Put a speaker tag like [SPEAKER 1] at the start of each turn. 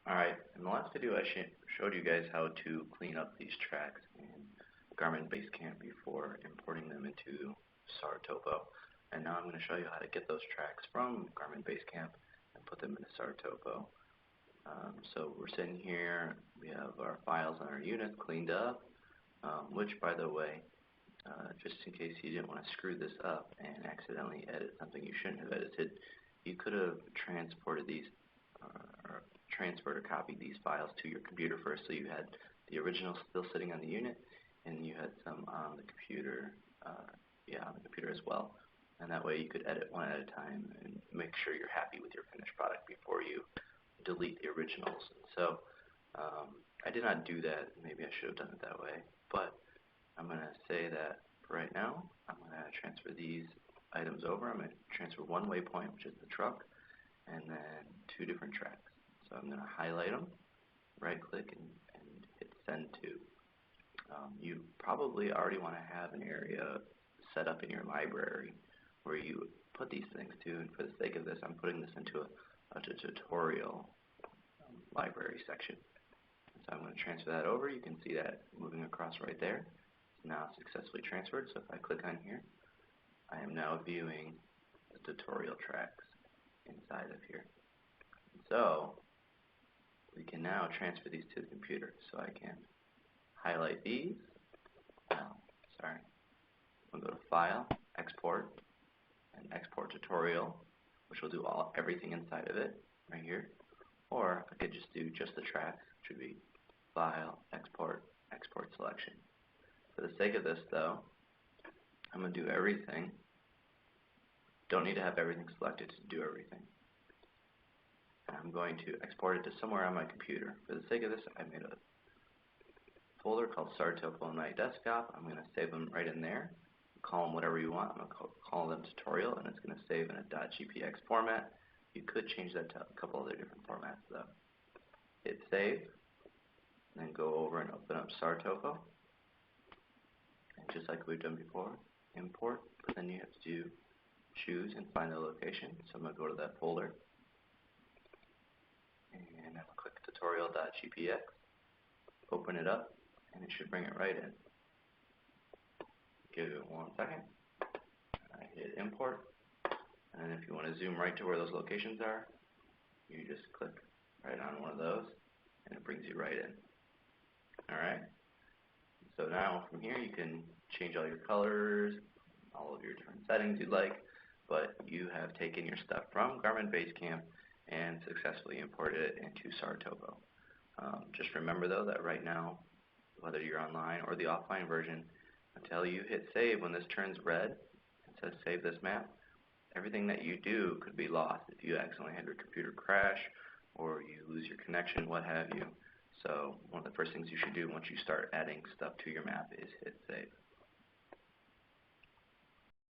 [SPEAKER 1] Alright, in the last video I showed you guys how to clean up these tracks in Garmin Basecamp before importing them into SARTopo. And now I'm going to show you how to get those tracks from Garmin Basecamp and put them into SARTopo. So we're sitting here, we have our files on our unit cleaned up, which by the way, just in case you didn't want to screw this up and accidentally edit something you shouldn't have edited, you could have transported these or transferred or copied these files to your computer first, so you had the original still sitting on the unit and you had some on the computer, on the computer as well, and that way you could edit one at a time and make sure you're happy with your finished product before you delete the originals. So I did not do that. Maybe I should have done it that way, but I'm going to say that for right now I'm going to transfer these items over. I'm going to transfer one waypoint, which is the truck, and then two different tracks. So I'm going to highlight them, right click, and hit send to. You probably already want to have an area set up in your library where you put these things to, and for the sake of this I'm putting this into a tutorial library section. So I'm going to transfer that over. You can see that moving across right there. It's now successfully transferred. So if I click on here, I am now viewing the tutorial tracks inside of here. So we can now transfer these to the computer. So I can highlight these. We'll go to File, Export, and Export Tutorial, which will do everything inside of it right here. Or I could just do just the tracks, which would be File, Export, Export Selection. For the sake of this, though, I'm going to do everything. Don't need to have everything selected to do everything. I'm going to export it to somewhere on my computer. For the sake of this, I made a folder called SARTopo on my desktop. I'm going to save them right in there. Call them whatever you want. I'm going to call them tutorial, and it's going to save in a .gpx format. You could change that to a couple other different formats, though. Hit save, and then go over and open up SARTopo. And just like we've done before, import, but then you have to choose and find the location. So I'm going to go to that folder, and I'm going to click tutorial.gpx, open it up, and it should bring it right in. Give it 1 second. I hit import, and then if you want to zoom right to where those locations are, you just click right on one of those, and it brings you right in. Alright? So now from here you can change all your colors, all of your different settings you'd like, but you have taken your stuff from Garmin Basecamp and successfully imported it into SARTopo. Just remember though that right now, whether you're online or the offline version, until you hit save, when this turns red and says save this map, everything that you do could be lost if you accidentally have your computer crash or you lose your connection, what have you. So one of the first things you should do once you start adding stuff to your map is hit save.